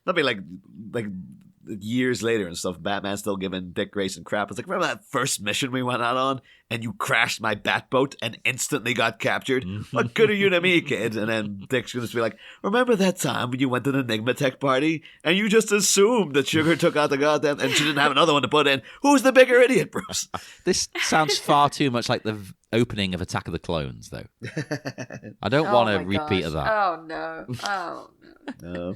that'd be like years later and stuff. Batman's still giving Dick Grayson crap. It's like, remember that first mission we went out on, and you crashed my Batboat and instantly got captured? What good are you to me, kid? And then Dick's gonna just be like, remember that time when you went to the Enigma Tech party and you just assumed that Sugar took out the goddamn, and she didn't have another one to put in? Who's the bigger idiot, Bruce? This sounds far too much like the opening of Attack of the Clones, though. I don't want a repeat of that. Oh no! Oh no! No.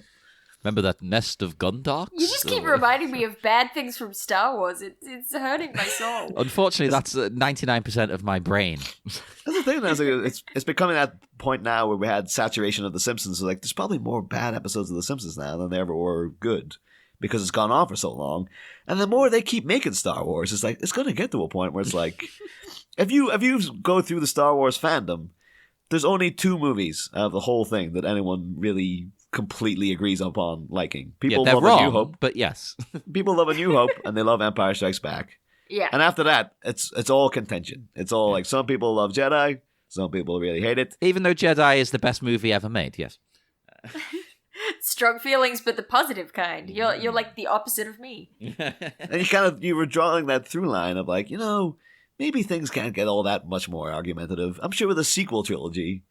Remember that nest of Gundarks? You just keep reminding me of bad things from Star Wars. It's hurting my soul. Unfortunately, that's 99% of my brain. That's the thing. It's becoming that point now where we had saturation of The Simpsons. So like, there's probably more bad episodes of The Simpsons now than there ever were good, because it's gone on for so long. And the more they keep making Star Wars, it's like, it's going to get to a point where it's like, if you go through the Star Wars fandom, there's only 2 movies out of the whole thing that anyone really completely agrees upon liking. People love wrong, A New Hope, but yes. People love A New Hope, and they love Empire Strikes Back. Yeah. And after that, it's all contention. It's all like, some people love Jedi, some people really hate it. Even though Jedi is the best movie ever made, yes. Strong feelings, but the positive kind. You're like the opposite of me. And you were drawing that through line of like, maybe things can't get all that much more argumentative. I'm sure with a sequel trilogy,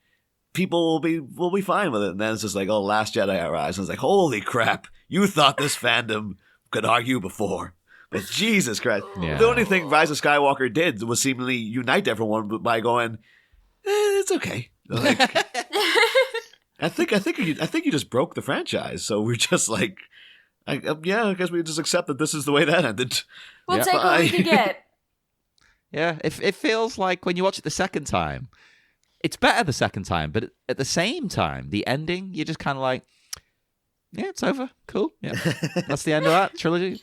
people will be fine with it. And then it's just like, oh, Last Jedi arrives. And it's like, holy crap, you thought this fandom could argue before. But Jesus Christ. Yeah. The only thing Rise of Skywalker did was seemingly unite everyone by going, it's okay. Like, I think you just broke the franchise. So we're just like, I guess we just accept that this is the way that ended. We'll take what we can get. Yeah, it feels like when you watch it the second time, it's better the second time, but at the same time, the ending, you're just kind of like, yeah, it's over. Cool. Yeah, that's the end of that trilogy.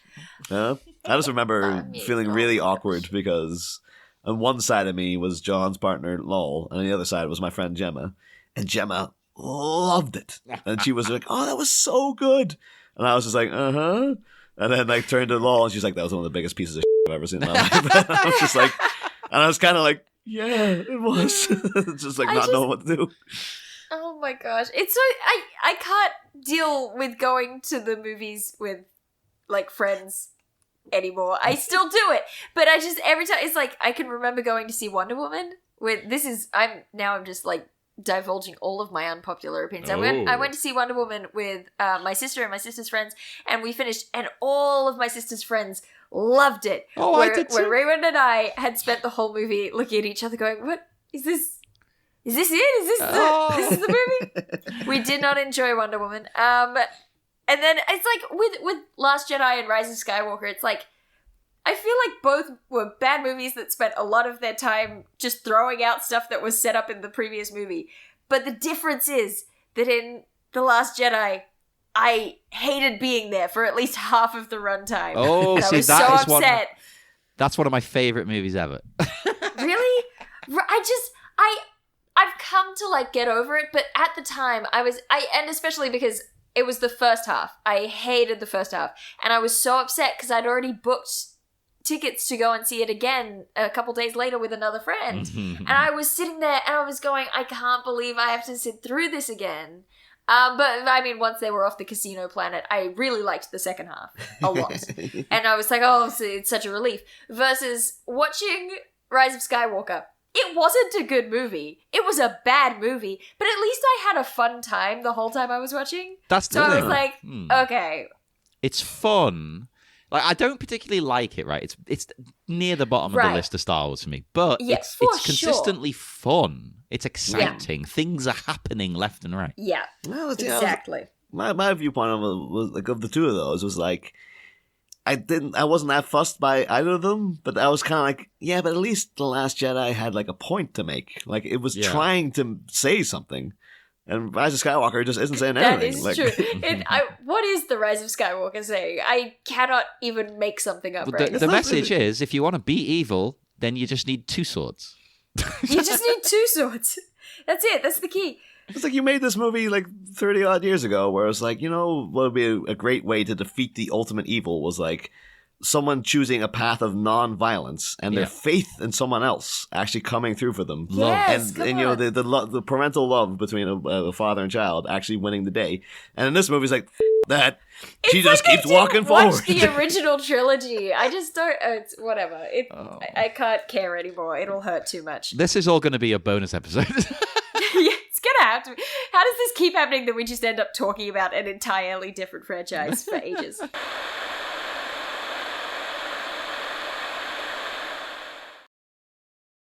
I just remember feeling really awkward because on one side of me was John's partner, Lol, and on the other side was my friend Gemma. And Gemma loved it. And she was like, oh, that was so good. And I was just like, uh-huh. And then like turned to Lol, and she's like, that was one of the biggest pieces of shit I've ever seen in my life. And I was just like, and I was kind of like, yeah, it was. Just like not knowing what to do. Oh my gosh. It's so I can't deal with going to the movies with like friends anymore. I still do it. But I just every time it's like I can remember going to see Wonder Woman with I'm just like divulging all of my unpopular opinions. I went to see Wonder Woman with my sister and my sister's friends, and we finished, and all of my sister's friends loved it. I did too. Where Raymond and I had spent the whole movie looking at each other going, what is this? Is this it? Is this the movie? We did not enjoy Wonder Woman. And then it's like with Last Jedi and Rise of Skywalker, it's like I feel like both were bad movies that spent a lot of their time just throwing out stuff that was set up in the previous movie. But the difference is that in The Last Jedi, I hated being there for at least half of the runtime. Oh, and see, I was that so is upset. That's one of my favorite movies ever. Really? I've come to like get over it, but at the time and especially because it was the first half. I hated the first half. And I was so upset because I'd already booked tickets to go and see it again a couple days later with another friend. And I was sitting there and I was going, I can't believe I have to sit through this again. But I mean, once they were off the casino planet, I really liked the second half a lot. And I was like, oh, it's such a relief. Versus watching Rise of Skywalker. It wasn't a good movie. It was a bad movie. But at least I had a fun time the whole time I was watching. So I was like, okay. It's fun. Like, I don't particularly like it, right? It's near the bottom of the list of Star Wars for me. But it's consistently fun. It's exciting. Yeah. Things are happening left and right. Yeah, well, exactly. My viewpoint of it was like, of the two of those was like, I wasn't that fussed by either of them, but I was kind of like, yeah, but at least The Last Jedi had like a point to make. Like, it was trying to say something. And Rise of Skywalker just isn't saying anything. That is true. What is the Rise of Skywalker saying? I cannot even make something up right now. The message is, if you want to be evil, then you just need 2 swords. You just need 2 swords. That's it. That's the key. It's like you made this movie like 30 odd years ago where it's like, what would be a great way to defeat the ultimate evil was like someone choosing a path of non-violence and their faith in someone else actually coming through for them. Yes, and the parental love between a father and child actually winning the day. And in this movie, it's like, that she It's just like keeps I didn't walking watch forward. the original trilogy. I just don't. It's whatever. Oh. I can't care anymore. It'll hurt too much. This is all going to be a bonus episode. Yeah, it's gonna have to. How does this keep happening that we just end up talking about an entirely different franchise for ages?